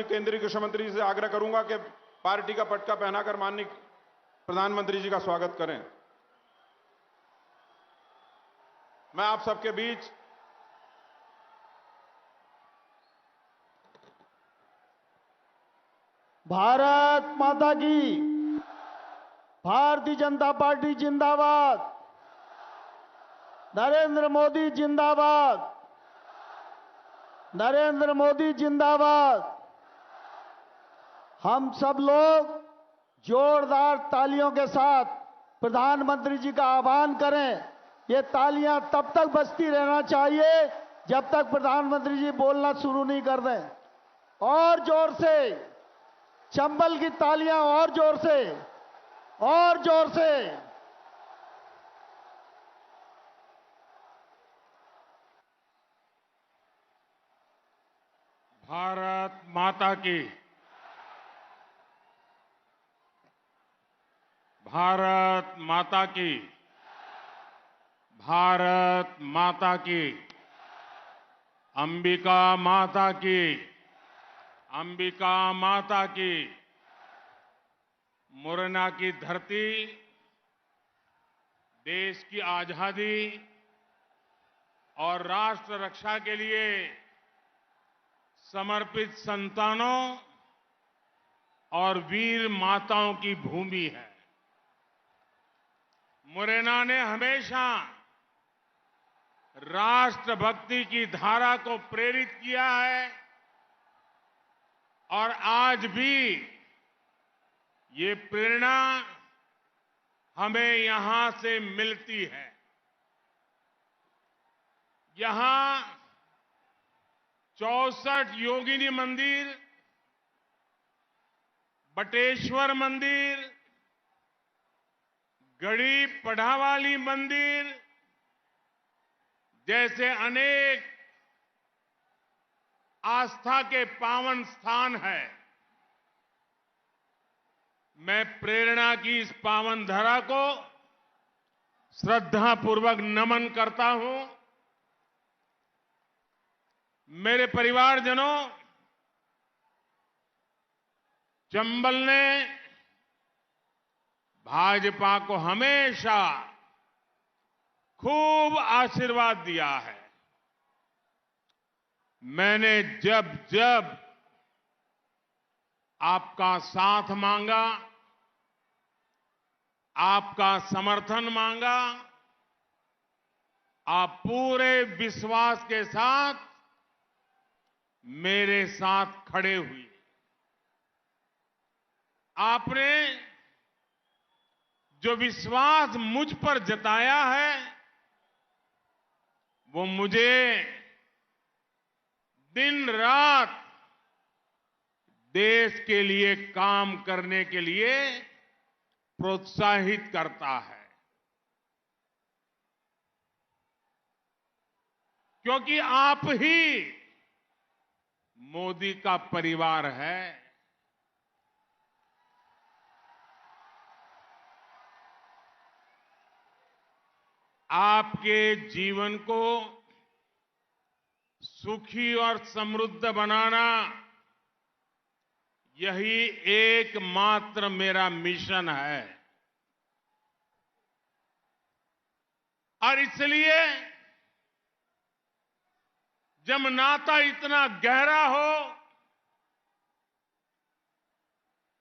केंद्रीय कृषि मंत्री जी से आग्रह करूंगा कि पार्टी का पटका पहनाकर माननीय प्रधानमंत्री जी का स्वागत करें। मैं आप सबके बीच भारत माता की, भारतीय जनता पार्टी जिंदाबाद, नरेंद्र मोदी जिंदाबाद, नरेंद्र मोदी जिंदाबाद। हम सब लोग जोरदार तालियों के साथ प्रधानमंत्री जी का आह्वान करें। ये तालियां तब तक बजती रहना चाहिए जब तक प्रधानमंत्री जी बोलना शुरू नहीं कर दें। और जोर से चंबल की तालियां, और जोर से, और जोर से। भारत माता की, भारत माता की, भारत माता की, अंबिका माता की, अंबिका माता की। मुरैना की धरती देश की आजादी और राष्ट्र रक्षा के लिए समर्पित संतानों और वीर माताओं की भूमि है। मुरैना ने हमेशा राष्ट्रभक्ति की धारा को प्रेरित किया है और आज भी ये प्रेरणा हमें यहां से मिलती है। यहां 64 योगिनी मंदिर, बटेश्वर मंदिर, गढ़ी पढ़ावाली मंदिर जैसे अनेक आस्था के पावन स्थान हैं। मैं प्रेरणा की इस पावन धरा को श्रद्धापूर्वक नमन करता हूं। मेरे परिवारजनों, चंबल ने भाजपा को हमेशा खूब आशीर्वाद दिया है। मैंने जब जब आपका साथ मांगा, आपका समर्थन मांगा, आप पूरे विश्वास के साथ मेरे साथ खड़े हुए। आपने जो विश्वास मुझ पर जताया है वो मुझे दिन रात देश के लिए काम करने के लिए प्रोत्साहित करता है। क्योंकि आप ही मोदी का परिवार है। आपके जीवन को सुखी और समृद्ध बनाना, यही एकमात्र मेरा मिशन है। और इसलिए जब नाता इतना गहरा हो,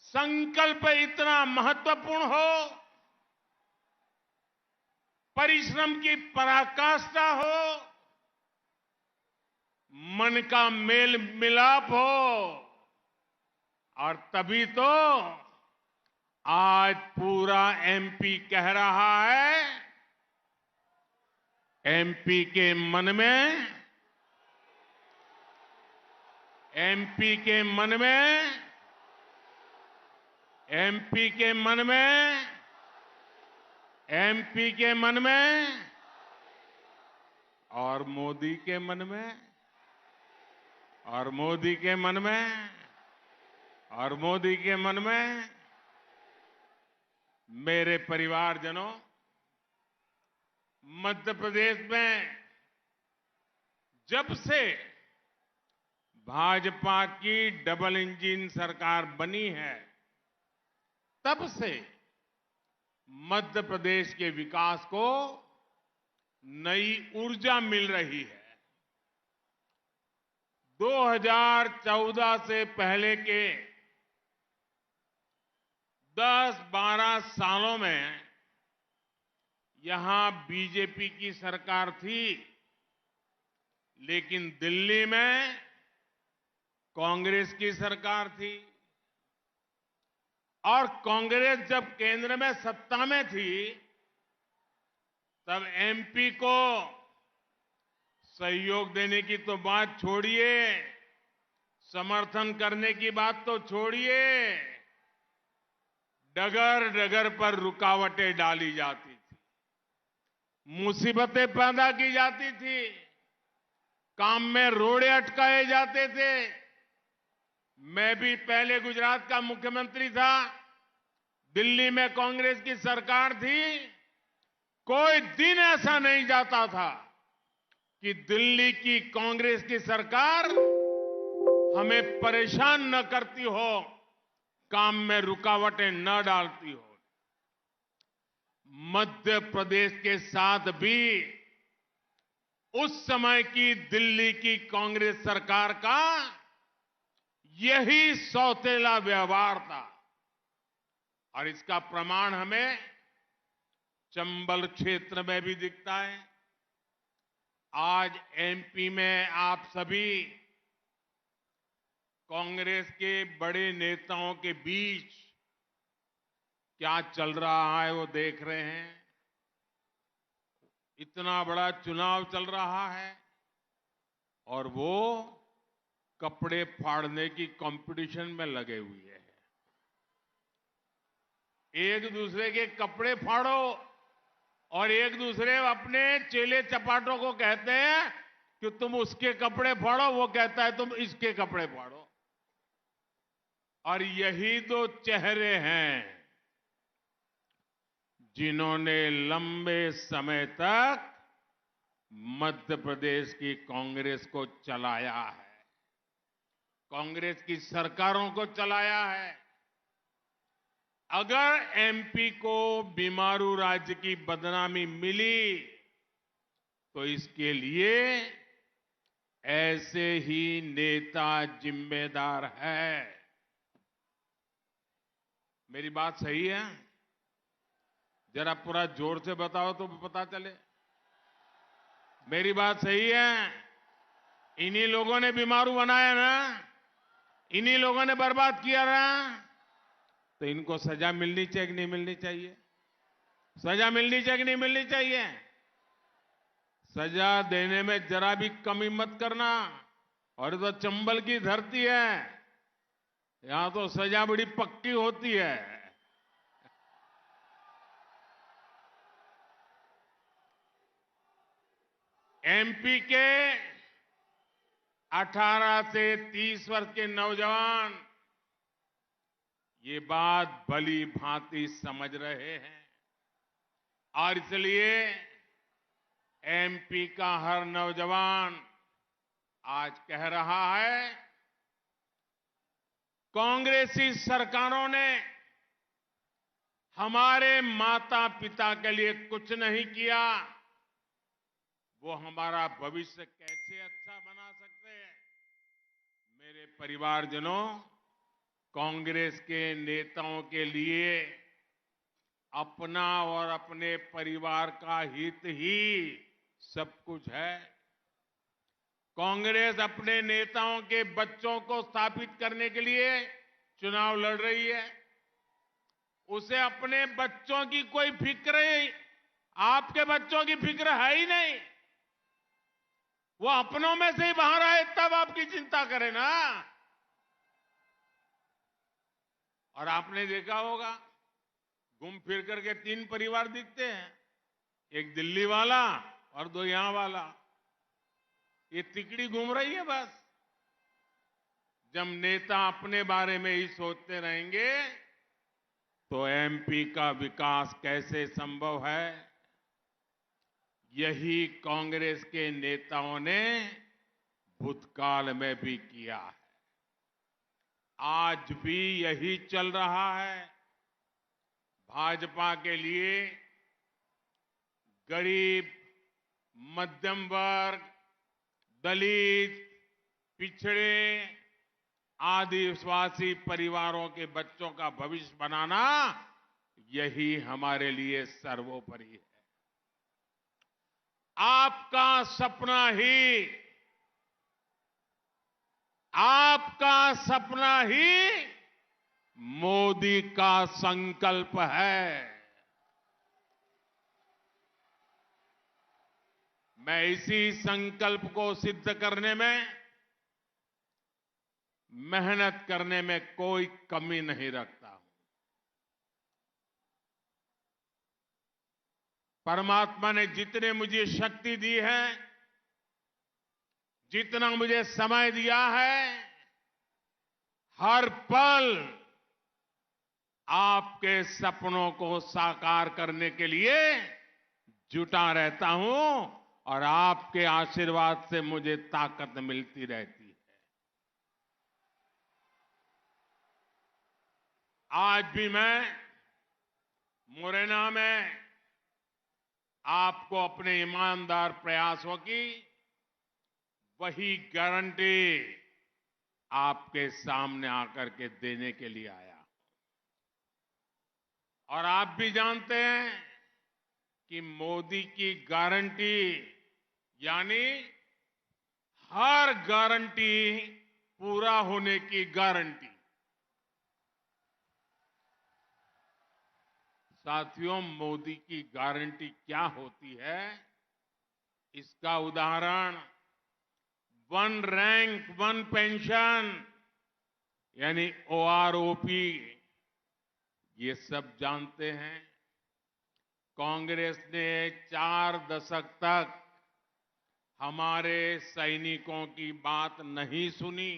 संकल्प इतना महत्वपूर्ण हो, परिश्रम की पराकाष्ठा हो, मन का मेल मिलाप हो, और तभी तो आज पूरा एमपी कह रहा है, एमपी के मन में, एमपी के मन में, एमपी के मन में, एमपी के मन में और मोदी के मन में, और मोदी के मन में, और मोदी के मन में। मेरे परिवारजनों, मध्य प्रदेश में जब से भाजपा की डबल इंजन सरकार बनी है, तब से मध्य प्रदेश के विकास को नई ऊर्जा मिल रही है। 2014 से पहले के 10-12 सालों में यहां बीजेपी की सरकार थी, लेकिन दिल्ली में कांग्रेस की सरकार थी। और कांग्रेस जब केंद्र में सत्ता में थी, तब एमपी को सहयोग देने की तो बात छोड़िए, समर्थन करने की बात तो छोड़िए, डगर डगर पर रुकावटें डाली जाती थी, मुसीबतें पैदा की जाती थी, काम में रोड़े अटकाए जाते थे। मैं भी पहले गुजरात का मुख्यमंत्री था, दिल्ली में कांग्रेस की सरकार थी, कोई दिन ऐसा नहीं जाता था कि दिल्ली की कांग्रेस की सरकार हमें परेशान न करती हो, काम में रुकावटें न डालती हो। मध्य प्रदेश के साथ भी उस समय की दिल्ली की कांग्रेस सरकार का यही सौतेला व्यवहार था। और इसका प्रमाण हमें चंबल क्षेत्र में भी दिखता है। आज एमपी में आप सभी कांग्रेस के बड़े नेताओं के बीच क्या चल रहा है वो देख रहे हैं। इतना बड़ा चुनाव चल रहा है और वो कपड़े फाड़ने की कंपटीशन में लगे हुए हैं। एक दूसरे के कपड़े फाड़ो और एक दूसरे अपने चेले चपाटों को कहते हैं कि तुम उसके कपड़े फाड़ो, वो कहता है तुम इसके कपड़े फाड़ो। और यही दो चेहरे हैं जिन्होंने लंबे समय तक मध्य प्रदेश की कांग्रेस को चलाया है, कांग्रेस की सरकारों को चलाया है। अगर एमपी को बीमारू राज्य की बदनामी मिली तो इसके लिए ऐसे ही नेता जिम्मेदार है। मेरी बात सही है? जरा पूरा जोर से बताओ तो पता चले। मेरी बात सही है? इन्हीं लोगों ने बीमारू बनाया ना, इन्हीं लोगों ने बर्बाद किया ना, तो इनको सजा मिलनी चाहिए कि नहीं मिलनी चाहिए? सजा मिलनी चाहिए कि नहीं मिलनी चाहिए? सजा देने में जरा भी कमी मत करना। और ये तो चंबल की धरती है, यहां तो सजा बड़ी पक्की होती है। एमपी के 18 से 30 वर्ष के नौजवान ये बात भली भांति समझ रहे हैं और इसलिए एमपी का हर नौजवान आज कह रहा है, कांग्रेसी सरकारों ने हमारे माता पिता के लिए कुछ नहीं किया, वो हमारा भविष्य कैसे अच्छा बना सकते हैं। मेरे परिवारजनों, कांग्रेस के नेताओं के लिए अपना और अपने परिवार का हित ही सब कुछ है। कांग्रेस अपने नेताओं के बच्चों को स्थापित करने के लिए चुनाव लड़ रही है। उसे अपने बच्चों की कोई फिक्र नहीं, आपके बच्चों की फिक्र है ही नहीं। वो अपनों में से ही बाहर आए तब आपकी चिंता करे ना। और आपने देखा होगा, घूम फिर करके 3 परिवार दिखते हैं, एक दिल्ली वाला और 2 यहां वाला। ये तिकड़ी घूम रही है बस। जब नेता अपने बारे में ही सोचते रहेंगे तो एमपी का विकास कैसे संभव है? यही कांग्रेस के नेताओं ने भूतकाल में भी किया है। आज भी यही चल रहा है। भाजपा के लिए गरीब, मध्यम वर्ग, दलित, पिछड़े, आदिवासी परिवारों के बच्चों का भविष्य बनाना, यही हमारे लिए सर्वोपरि है। आपका सपना ही मोदी का संकल्प है। मैं इसी संकल्प को सिद्ध करने में, मेहनत करने में कोई कमी नहीं रखता हूं। परमात्मा ने जितने मुझे शक्ति दी है, जितना मुझे समय दिया है, हर पल आपके सपनों को साकार करने के लिए जुटा रहता हूं और आपके आशीर्वाद से मुझे ताकत मिलती रहती है। आज भी मैं मुरैना में आपको अपने ईमानदार प्रयासों की वही गारंटी आपके सामने आकर के देने के लिए आया। और आप भी जानते हैं कि मोदी की गारंटी यानी हर गारंटी पूरा होने की गारंटी। साथियों, मोदी की गारंटी क्या होती है, इसका उदाहरण वन रैंक वन पेंशन यानी OROP, ये सब जानते हैं। कांग्रेस ने 4 दशक तक हमारे सैनिकों की बात नहीं सुनी।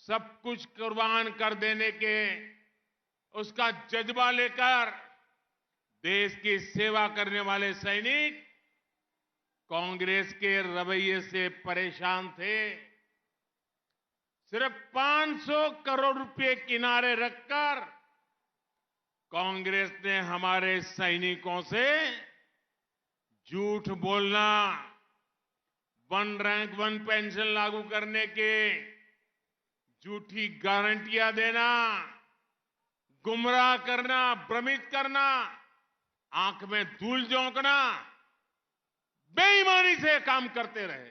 सब कुछ कुर्बान कर देने के उसका जज्बा लेकर देश की सेवा करने वाले सैनिक कांग्रेस के रवैये से परेशान थे। सिर्फ 500 करोड़ रुपए किनारे रखकर कांग्रेस ने हमारे सैनिकों से झूठ बोलना, वन रैंक वन पेंशन लागू करने के झूठी गारंटियां देना, गुमराह करना, भ्रमित करना, आंख में धूल झोंकना, बेईमानी से काम करते रहे।